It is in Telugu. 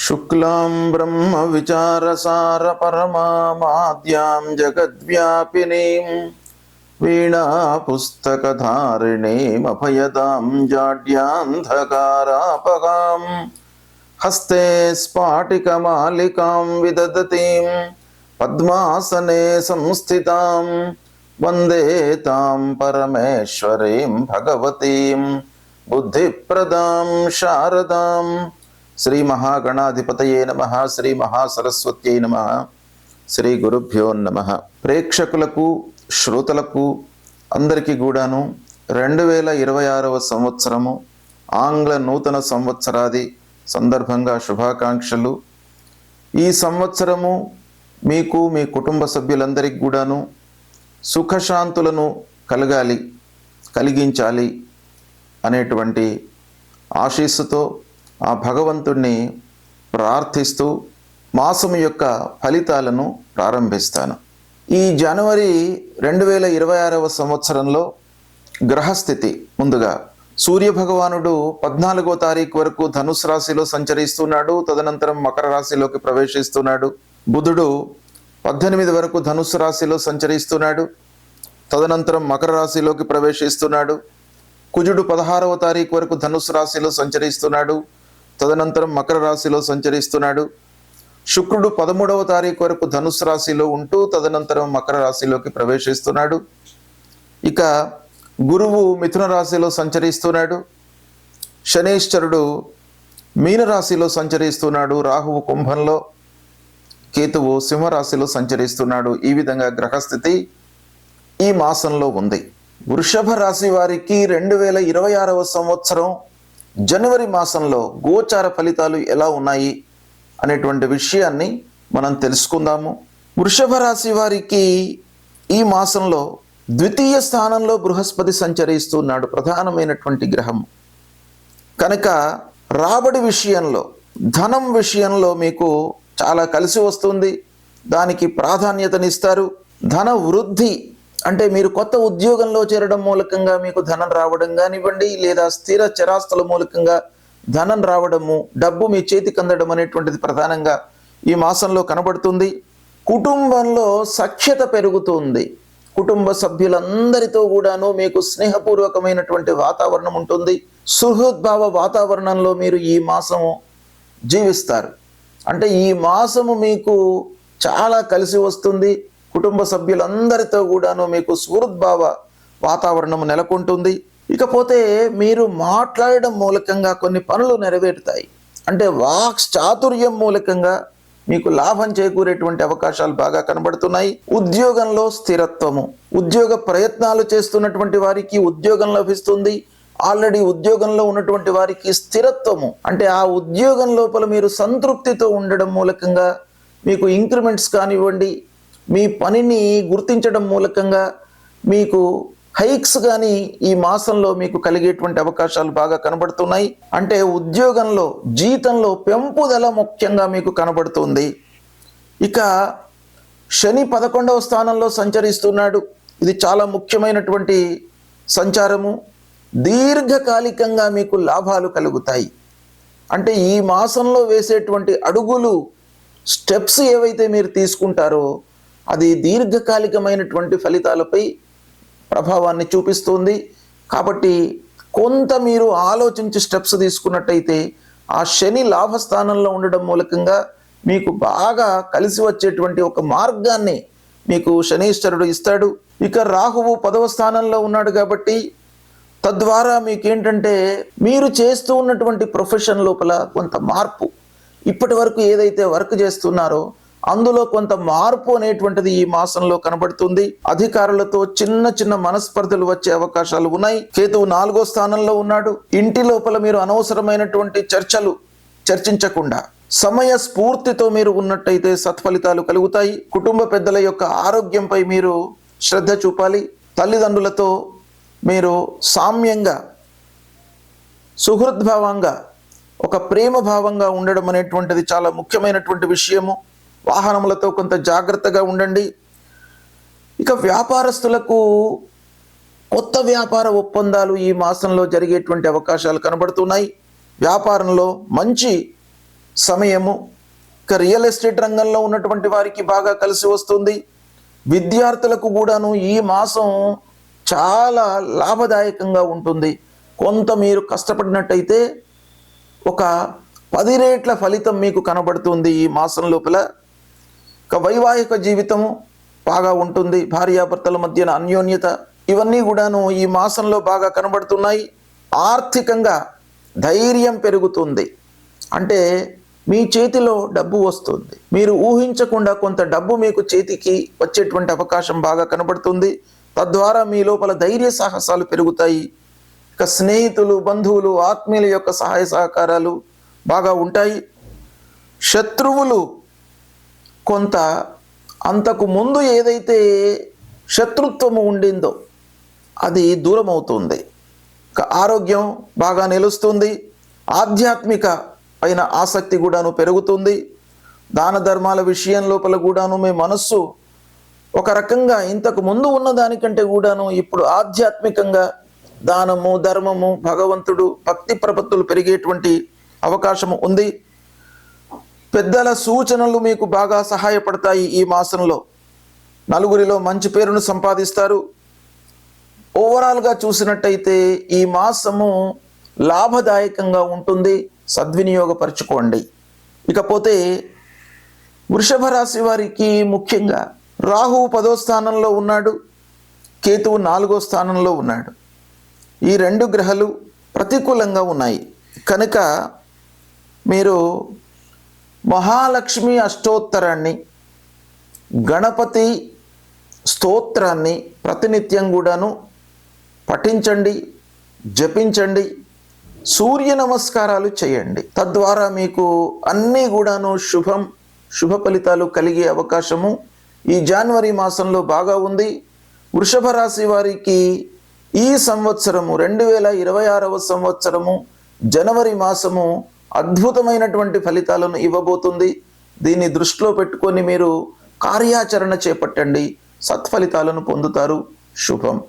శుక్లాం బ్రహ్మ విచారసార పరమాద్యాం జగద్వ్యాపినీం వీణా పుస్తకధారిణీం అభయదాం జాడ్యాంధకారాపగాం హస్తే స్ఫాటికమాలికాం విదదతీం పద్మాసనే సంస్థితాం వందే తాం పరమేశ్వరీం భగవతీం బుద్ధిప్రదాం శారదాం. శ్రీ మహాగణాధిపతయే నమః. శ్రీ మహాసరస్వత్యై నమః. శ్రీ గురుభ్యో నమః. ప్రేక్షకులకు శ్రోతలకు అందరికీ కూడాను 2026వ సంవత్సరము ఆంగ్ల నూతన సంవత్సరాది సందర్భంగా శుభాకాంక్షలు. ఈ సంవత్సరము మీకు మీ కుటుంబ సభ్యులందరికీ కూడాను సుఖశాంతులను కలిగించాలి అనేటువంటి ఆశీస్సుతో ఆ భగవంతుణ్ణి ప్రార్థిస్తూ మాసం యొక్క ఫలితాలను ప్రారంభిస్తాను. ఈ జనవరి 2026వ సంవత్సరంలో గ్రహస్థితి ముందుగా సూర్యభగవానుడు 14వ తారీఖు వరకు ధనుసు రాశిలో సంచరిస్తున్నాడు. తదనంతరం మకర రాశిలోకి ప్రవేశిస్తున్నాడు. బుధుడు 18 వరకు ధనుసు రాశిలో సంచరిస్తున్నాడు. తదనంతరం మకర రాశిలోకి ప్రవేశిస్తున్నాడు. కుజుడు 16వ తారీఖు వరకు ధనుసు రాశిలో సంచరిస్తున్నాడు. తదనంతరం మకర రాశిలో సంచరిస్తున్నాడు. శుక్రుడు 13వ తారీఖు వరకు ధనుసు రాశిలో ఉంటూ తదనంతరం మకర రాశిలోకి ప్రవేశిస్తున్నాడు. ఇక గురువు మిథున రాశిలో సంచరిస్తున్నాడు. శనీశ్వరుడు మీనరాశిలో సంచరిస్తున్నాడు. రాహువు కుంభంలో, కేతువు సింహరాశిలో సంచరిస్తున్నాడు. ఈ విధంగా గ్రహస్థితి ఈ మాసంలో ఉంది. వృషభ రాశి వారికి 2026వ సంవత్సరం జనవరి మాసంలో గోచార ఫలితాలు ఎలా ఉన్నాయి అనేటువంటి విషయాన్ని మనం తెలుసుకుందాము. వృషభ రాశి వారికి ఈ మాసంలో ద్వితీయ స్థానంలో బృహస్పతి సంచరిస్తున్నాడు, ప్రధానమైనటువంటి గ్రహం కనుక రాబడి విషయంలో, ధనం విషయంలో మీకు చాలా కలిసి వస్తుంది. దానికి ప్రాధాన్యతనిస్తారు. ధన వృద్ధి అంటే మీరు కొత్త ఉద్యోగంలో చేరడం మూలకంగా మీకు ధనం రావడం కానివ్వండి, లేదా స్థిర చరాస్తుల మూలకంగా ధనం రావడము, డబ్బు మీ చేతికి అందడం అనేటువంటిది ప్రధానంగా ఈ మాసంలో కనబడుతుంది. కుటుంబంలో సఖ్యత పెరుగుతుంది. కుటుంబ సభ్యులందరితో కూడాను మీకు స్నేహపూర్వకమైనటువంటి వాతావరణం ఉంటుంది. సుహృద్భావ వాతావరణంలో మీరు ఈ మాసము జీవిస్తారు. అంటే ఈ మాసము మీకు చాలా కలిసి వస్తుంది. కుటుంబ సభ్యులందరితో కూడాను మీకు సుహృద్భావ వాతావరణం నెలకొంటుంది. ఇకపోతే మీరు మాట్లాడడం మూలకంగా కొన్ని పనులు నెరవేరుతాయి. అంటే వాక్ చాతుర్యం మూలకంగా మీకు లాభం చేకూరేటువంటి అవకాశాలు బాగా కనబడుతున్నాయి. ఉద్యోగంలో స్థిరత్వము, ఉద్యోగ ప్రయత్నాలు చేస్తున్నటువంటి వారికి ఉద్యోగం లభిస్తుంది. ఆల్రెడీ ఉద్యోగంలో ఉన్నటువంటి వారికి స్థిరత్వము అంటే ఆ ఉద్యోగం లోపల మీరు సంతృప్తితో ఉండడం మూలకంగా మీకు ఇంక్రిమెంట్స్ కానివ్వండి, మీ పనిని గుర్తించడం మూలకంగా మీకు హైక్స్ కానీ ఈ మాసంలో మీకు కలిగేటువంటి అవకాశాలు బాగా కనబడుతున్నాయి. అంటే ఉద్యోగంలో జీతంలో పెంపుదల ముఖ్యంగా మీకు కనబడుతుంది. ఇక శని 11వ స్థానంలో సంచరిస్తున్నాడు. ఇది చాలా ముఖ్యమైనటువంటి సంచారము. దీర్ఘకాలికంగా మీకు లాభాలు కలుగుతాయి. అంటే ఈ మాసంలో వేసేటువంటి అడుగులు, స్టెప్స్ ఏవైతే మీరు తీసుకుంటారో అది దీర్ఘకాలికమైనటువంటి ఫలితాలపై ప్రభావాన్ని చూపిస్తుంది. కాబట్టి కొంత మీరు ఆలోచించి స్టెప్స్ తీసుకున్నట్టయితే ఆ శని లాభస్థానంలో ఉండడం మూలకంగా మీకు బాగా కలిసి వచ్చేటువంటి ఒక మార్గాన్ని మీకు శనీశ్వరుడు ఇస్తాడు. ఇక రాహువు 10వ స్థానంలో ఉన్నాడు కాబట్టి తద్వారా మీకేంటంటే మీరు చేస్తూ ఉన్నటువంటి ప్రొఫెషన్ లోపల కొంత మార్పు, ఇప్పటి వరకు ఏదైతే వర్క్ చేస్తున్నారో అందులో కొంత మార్పు అనేటువంటిది ఈ మాసంలో కనబడుతుంది. అధికారులతో చిన్న చిన్న మనస్పర్ధలు వచ్చే అవకాశాలు ఉన్నాయి. కేతువు 4వ స్థానంలో ఉన్నాడు. ఇంటి లోపల మీరు అనవసరమైనటువంటి చర్చించకుండా సమయ స్ఫూర్తితో మీరు ఉన్నట్టయితే సత్ఫలితాలు కలుగుతాయి. కుటుంబ పెద్దల యొక్క ఆరోగ్యంపై మీరు శ్రద్ధ చూపాలి. తల్లిదండ్రులతో మీరు సామ్యంగా, సుహృద్భావంగా, ఒక ప్రేమ భావంగా ఉండడం అనేటువంటిది చాలా ముఖ్యమైనటువంటి విషయము. వాహనములతో కొంత జాగ్రత్తగా ఉండండి. ఇక వ్యాపారస్తులకు కొత్త వ్యాపార ఒప్పందాలు ఈ మాసంలో జరిగేటువంటి అవకాశాలు కనబడుతున్నాయి. వ్యాపారంలో మంచి సమయము. ఇక రియల్ ఎస్టేట్ రంగంలో ఉన్నటువంటి వారికి బాగా కలిసి వస్తుంది. విద్యార్థులకు కూడాను ఈ మాసం చాలా లాభదాయకంగా ఉంటుంది. కొంత మీరు కష్టపడినట్టయితే ఒక 10 రెట్ల ఫలితం మీకు కనబడుతుంది ఈ మాసం లోపల. ఇక వైవాహిక జీవితము బాగా ఉంటుంది. భార్యాభర్తల మధ్యన అన్యోన్యత ఇవన్నీ కూడాను ఈ మాసంలో బాగా కనబడుతున్నాయి. ఆర్థికంగా ధైర్యం పెరుగుతుంది. అంటే మీ చేతిలో డబ్బు వస్తుంది. మీరు ఊహించకుండా కొంత డబ్బు మీకు చేతికి వచ్చేటువంటి అవకాశం బాగా కనబడుతుంది. తద్వారా మీ లోపల ధైర్య సాహసాలు పెరుగుతాయి. ఇక స్నేహితులు, బంధువులు, ఆత్మీయుల యొక్క సహాయ సహకారాలు బాగా ఉంటాయి. శత్రువులు కొంత అంతకు ముందు ఏదైతే శత్రుత్వము ఉండిందో అది దూరం అవుతుంది. ఇక ఆరోగ్యం బాగా నిలుస్తుంది. ఆధ్యాత్మిక పైన ఆసక్తి కూడాను పెరుగుతుంది. దాన ధర్మాల విషయం లోపల కూడాను మీ మనస్సు ఒక రకంగా ఇంతకు ముందు ఉన్న దానికంటే కూడాను ఇప్పుడు ఆధ్యాత్మికంగా దానము, ధర్మము, భగవంతుడు, భక్తి ప్రపత్తులు పెరిగేటువంటి అవకాశం ఉంది. పెద్దల సూచనలు మీకు బాగా సహాయపడతాయి. ఈ మాసంలో నలుగురిలో మంచి పేరును సంపాదిస్తారు. ఓవరాల్గా చూసినట్టయితే ఈ మాసము లాభదాయకంగా ఉంటుంది. సద్వినియోగపరచుకోండి. ఇకపోతే వృషభ రాశి వారికి ముఖ్యంగా రాహువు 10వ స్థానంలో ఉన్నాడు, కేతువు 4వ స్థానంలో ఉన్నాడు. ఈ 2 గ్రహాలు ప్రతికూలంగా ఉన్నాయి. కనుక మీరు మహాలక్ష్మి అష్టోత్తరాన్ని, గణపతి స్తోత్రాన్ని ప్రతినిత్యం కూడాను పఠించండి, జపించండి, సూర్య నమస్కారాలు చేయండి. తద్వారా మీకు అన్నీ కూడాను శుభ ఫలితాలు కలిగే అవకాశము ఈ జనవరి మాసంలో బాగా ఉంది. వృషభ రాశి వారికి ఈ సంవత్సరము 2026వ సంవత్సరము జనవరి మాసము అద్భుతమైనటువంటి ఫలితాలను ఇవ్వబోతుంది. దీన్ని దృష్టిలో పెట్టుకొని మీరు కార్యాచరణ చేపట్టండి. సత్ఫలితాలను పొందుతారు. శుభం.